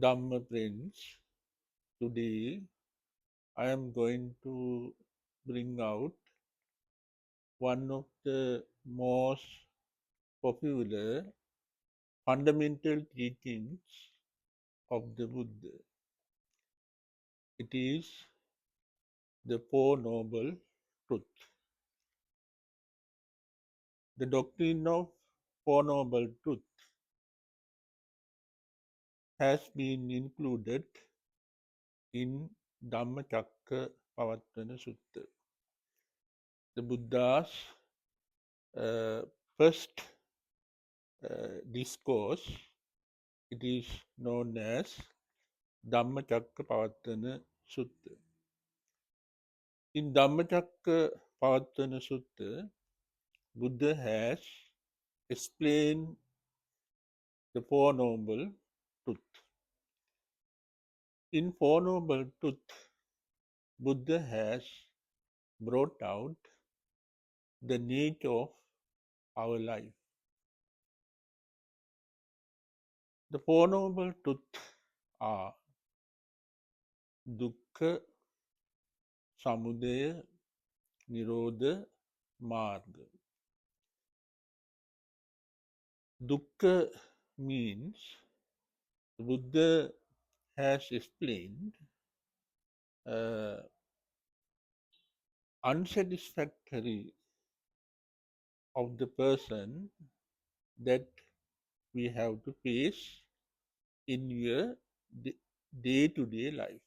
Dhamma Prince. Today I am going to bring out one of the most popular fundamental teachings of the Buddha. It is the Four Noble Truths. The doctrine of Four Noble Truths has been included in Dhammacakkappavattana Sutta. The Buddha's uh, first discourse, it is known as Dhammacakkappavattana Sutta. In Dhammacakkappavattana Sutta, Buddha has explained the Four Noble Truths. In Four Noble Truths, Buddha has brought out the nature of our life. The Four Noble Truths are Dukkha, Samudaya, Nirodha, Marga. Dukkha means the Buddha has explained unsatisfactory of the person that we have to face in your day-to-day life.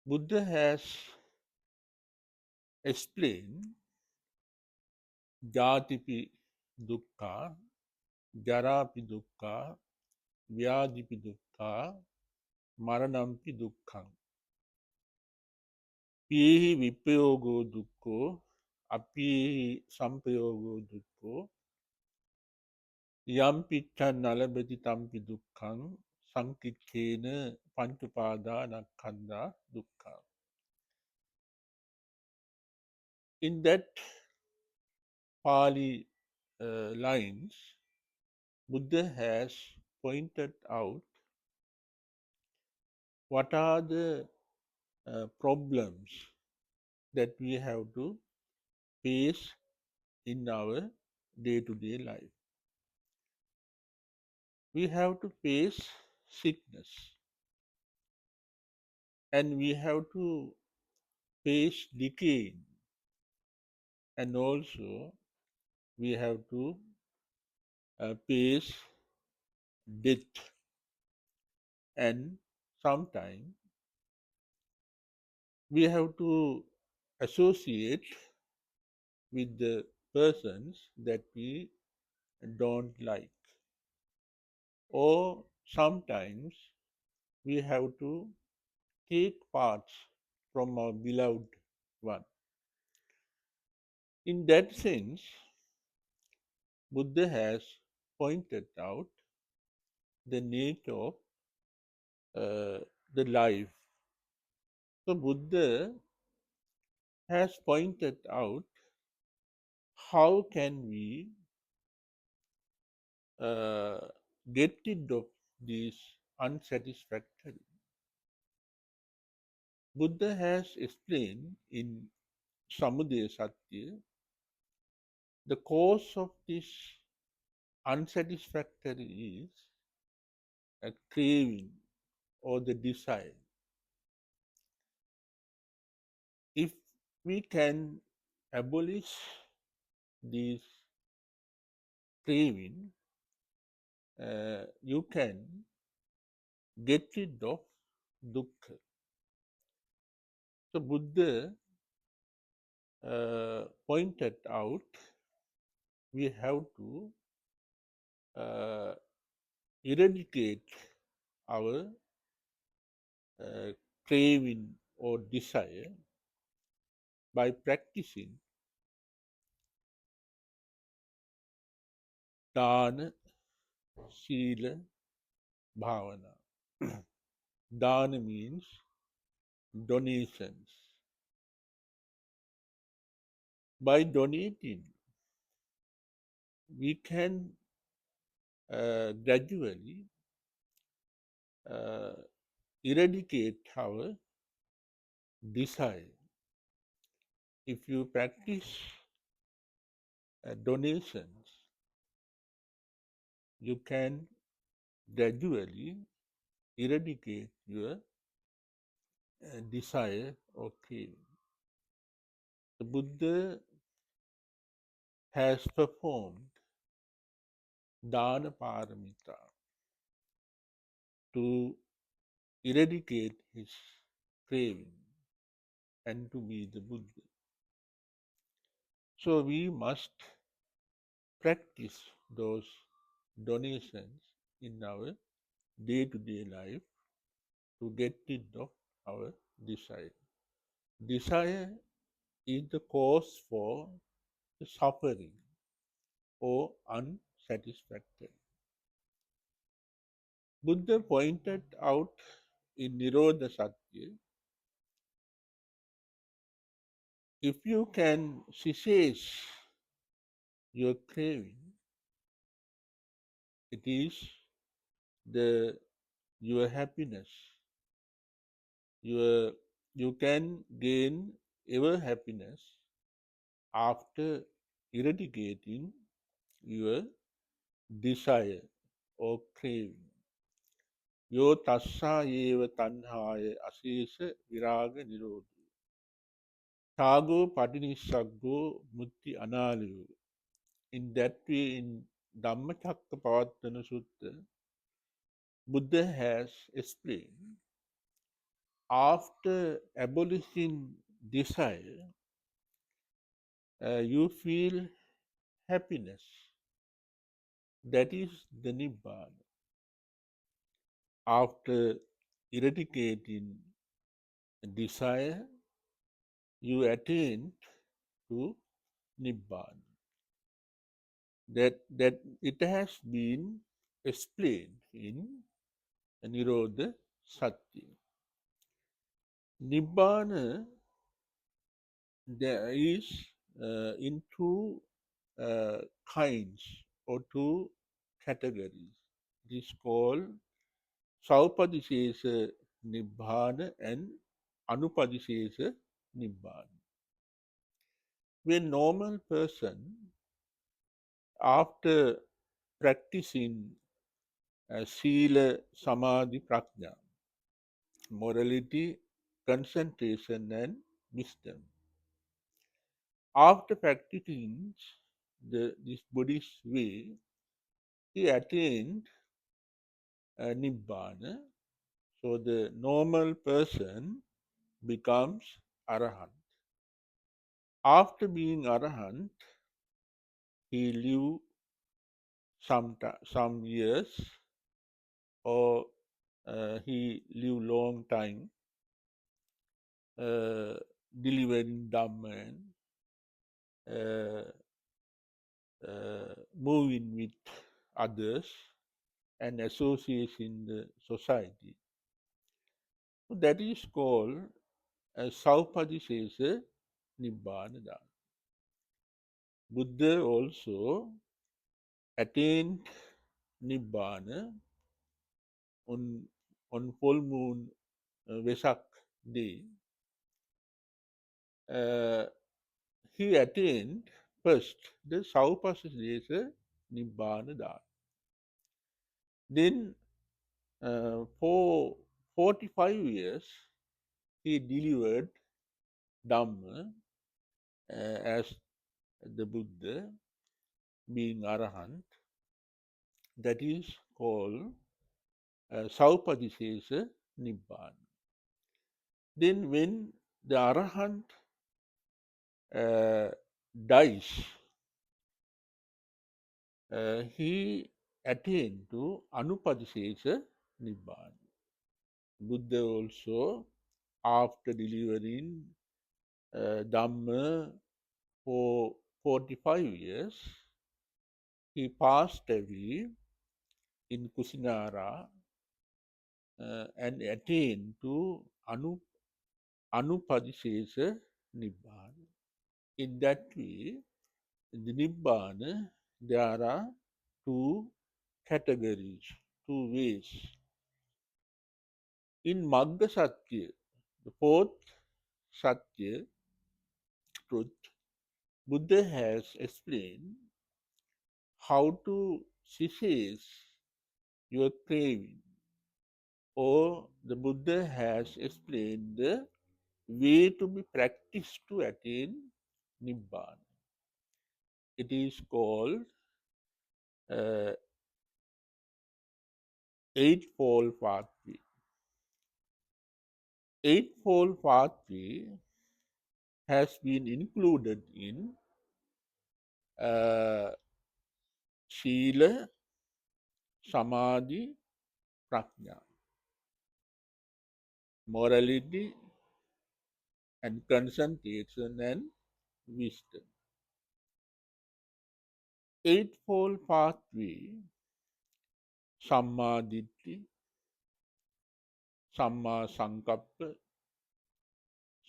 Buddha has explained Jatipi Dukkha, Jarapi Dukkha, Vyadipi Dukkha, Maranampi Dukkham. Pihi Vipayogo Dukkho, Apihi Sampayogo Dukkho, Yampicchan Nalabati Tampi Dukkham, Sankikkena Panchupada Nakkhandha Dukkha. In that Pali lines, Buddha has pointed out what are the problems that we have to face in our day-to-day life. We have to face sickness, and we have to face decay, and also we have to face death, and sometimes we have to associate with the persons that we don't like, or sometimes we have to take parts from our beloved one. In that sense, Buddha has pointed out the nature of the life. So Buddha has pointed out how can we uh, get rid of these unsatisfactory. Buddha has explained in Samudaya Satya the cause of this unsatisfactory is a craving or the desire. If we can abolish this craving, you can get rid of dukkha. So Buddha pointed out we have to uh, eradicate our uh, craving or desire by practicing dana, sila, bhavana. Dana means donations. By donating, we can gradually uh, eradicate our desire. If you practice donations, you can gradually eradicate your desire or craving. The Buddha has performed Dana Paramita to eradicate his craving and to be the Buddha. So we must practice those donations in our day to day life to get rid of our desire. Desire is the cause for the suffering or unsatisfaction. Buddha pointed out in Nirodha Satya, if you can cessate your craving, it is the your happiness. Your you can gain ever happiness after eradicating your desire or craving. Yo tassa eva tanhaya asesa viraga nirodha. Tago patinissaggo mutti analayo. In that way, in Dhammacakkappavattana Sutta, Buddha has explained after abolishing desire, you feel happiness. That is the Nibbana. After eradicating desire, you attain to Nibbana. That it has been explained in Nirodha Satya. Nibbana, there is in two kinds or two categories. It is called Saupadisesa Nibbana and Anupadisesa Nibbana. When normal person, after practicing Sila, Samadhi, Prajna, morality, concentration and wisdom, after practicing this Buddhist way, he attained Nibbana. So the normal person becomes Arahant. After being Arahant, he live some years or he live long time delivering Dhamma and moving with others and associating the society. So that is called Saupadisesa Nibbana Dhamma. Buddha also attained Nibbana on full moon Vesak day. Uh, he attained first the Saupasisesa Nibbana Dhamma. Then for 45 years he delivered Dhamma as the Buddha being Arahant. That is called Saupadisesa Nibbana. Then when the Arahant dies, he attained to Anupadisesa Nibbana. Buddha also, after delivering Dhamma for 45 years, he passed away in Kusinara and attained to Anupadisesa Nibbana. In that way, in the Nibbana, there are two categories, two ways. In Magga Satya, the fourth Satya, truth, Buddha has explained how to cease your craving, or the Buddha has explained the way to be practiced to attain Nibbana. It is called uh, Eightfold Pathway. Eightfold Pathway has been included in uh, Sila, Samadhi, Prajna, morality and concentration and wisdom. Eightfold Pathway, Samma Ditti, Samma Sankappa,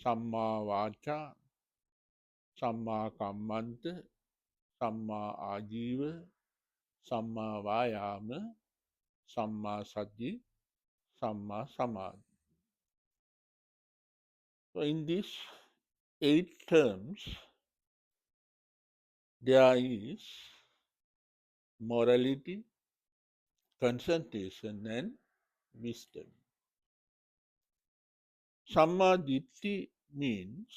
Samma Vacha, Samma Kammanta, Samma Ajiva, Samma Vayama, Samma Sati, Samma Samadhi. So, in these eight terms, there is morality, concentration, and wisdom. Sammaditthi means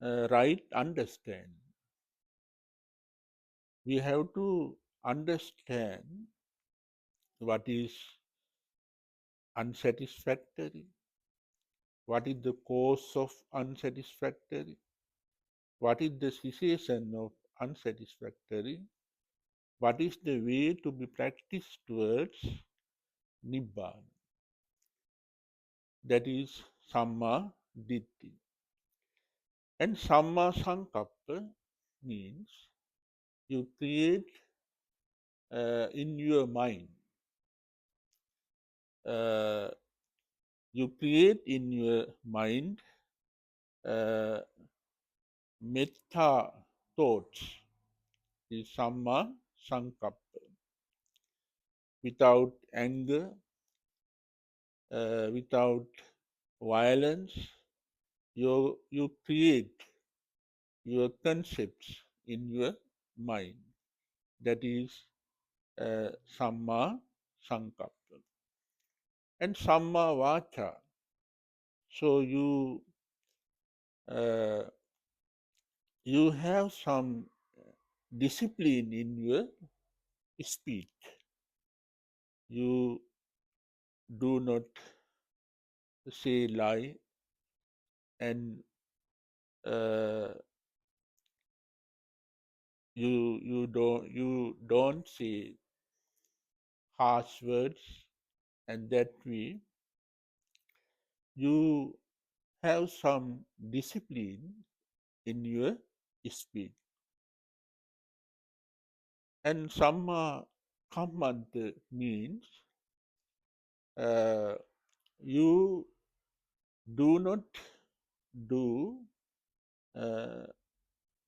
right understanding. We have to understand what is unsatisfactory, what is the cause of unsatisfactory, what is the cessation of unsatisfactory, what is the way to be practiced towards Nibbana. That is Samma Ditti. And Samma Sankappa means you create in your mind, uh, you create in your mind uh, metta thoughts, is Samma Sankappa, without anger, without violence. You create your concepts in your mind. That is Samma Sankappa. And Samma Vacha. So uh, you have some discipline in your speech. You do not say lie, and uh, you don't say harsh words, and that way you have some discipline in your speech. And Samma Kammanta means uh, you do not do uh,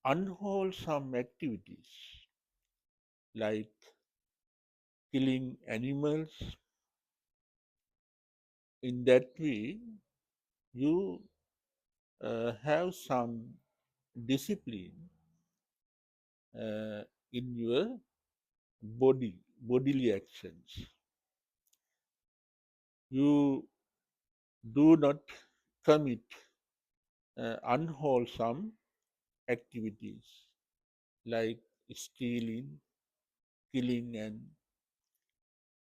unwholesome activities like killing animals. In that way, you have some discipline uh, in your bodily actions. You do not commit unwholesome activities like stealing, killing,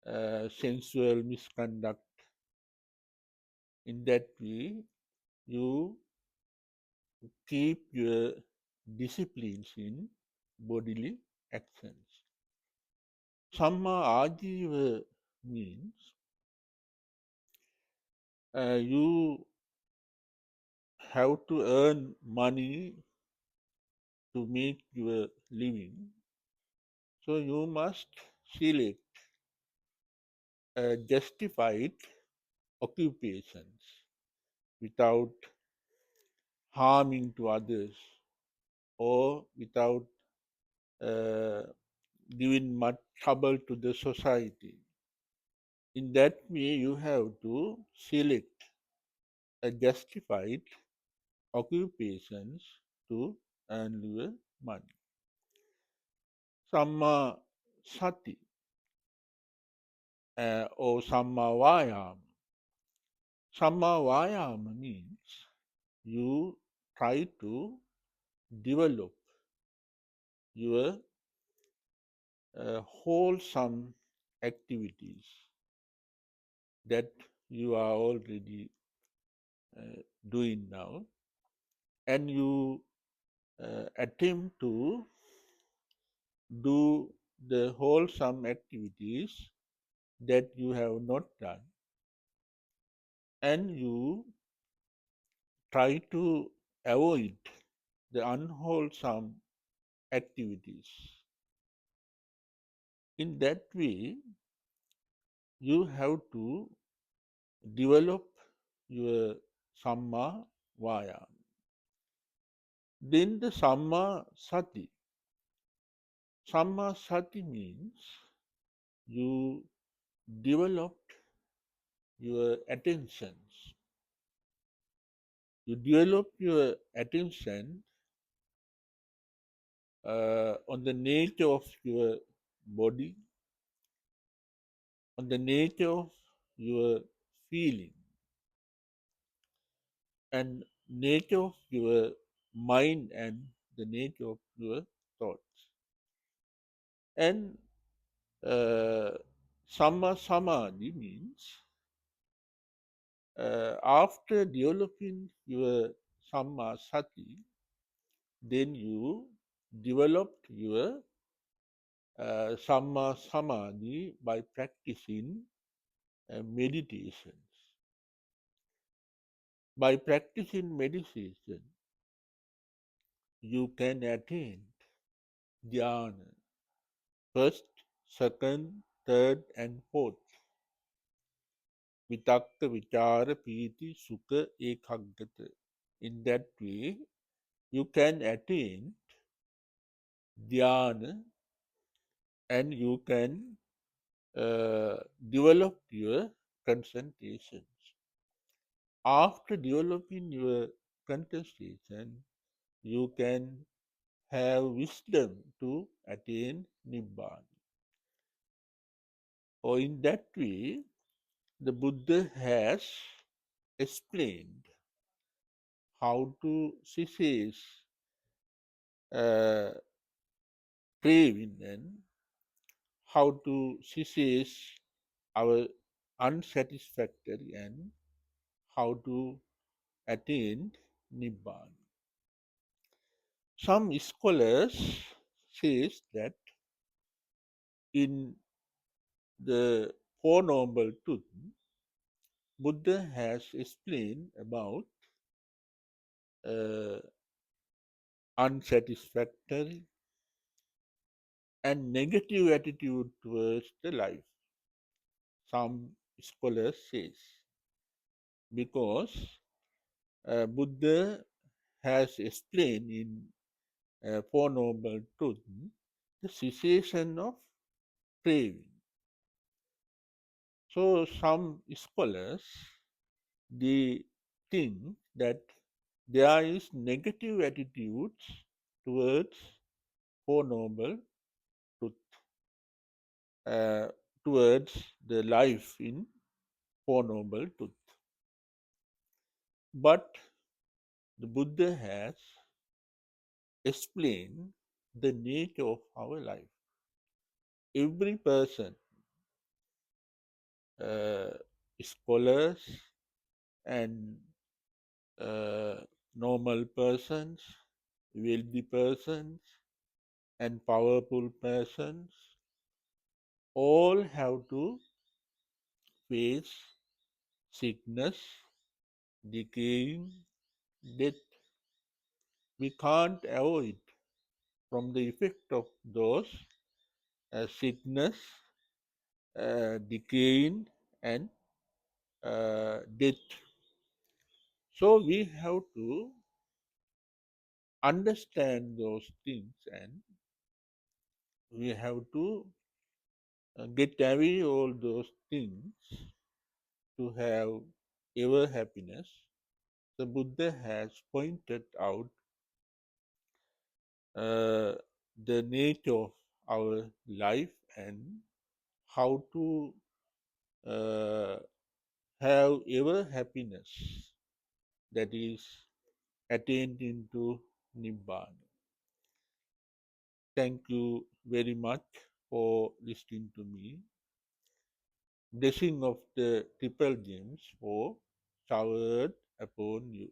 and sensual misconduct. In that way, you keep your disciplines in bodily actions. Samma Ajiva means you have to earn money to make your living. So you must select justified occupations without harming to others or without uh, giving much trouble to the society. In that way, you have to select a justified occupations to earn your money. Samma sati or samma vayama. Samma vayama means you try to develop your wholesome activities that you are already doing now, and you attempt to do the wholesome activities that you have not done, and you try to avoid the unwholesome activities. In that way, you have to develop your Samma Vayam. Then the Samma Sati. Samma Sati means you developed your attentions. You develop your attention on the nature of your body, on the nature of your feeling, and nature of your mind, and the nature of your thoughts. And Samma Samadhi means after developing your Samma Sati, then you developed your Samma Samadhi by practicing meditations. By practicing meditation, you can attain dhyana, first, second, third, and fourth. Vitakka, vichara, piti, sukha, ekaggata. In that way, you can attain dhyana, and you can develop your concentrations. After developing your concentration, you can have wisdom to attain Nibbana. Or in that way, the Buddha has explained how to cease uh, craving, and how to cease our unsatisfactory, and how to attain Nibbana. Some scholars says that in the Four Noble Truths, Buddha has explained about uh, unsatisfactory and negative attitude towards the life. Some scholars says because Buddha has explained in Four Noble Truths the cessation of craving. So some scholars, they think that there is negative attitudes towards Four Noble Truth, uh, towards the life in Four Noble Truth. But the Buddha has explained the nature of our life. Every person, uh, scholars and uh, normal persons, wealthy persons, and powerful persons, all have to face sickness, decaying, death. We can't avoid from the effect of those sickness, decaying, and death. So we have to understand those things and we have to get away all those things to have ever happiness. The Buddha has pointed out uh, the nature of our life and how to uh, have ever happiness that is attained into Nibbana. Thank you very much for listening to me. Blessing of the triple gems for showered upon you.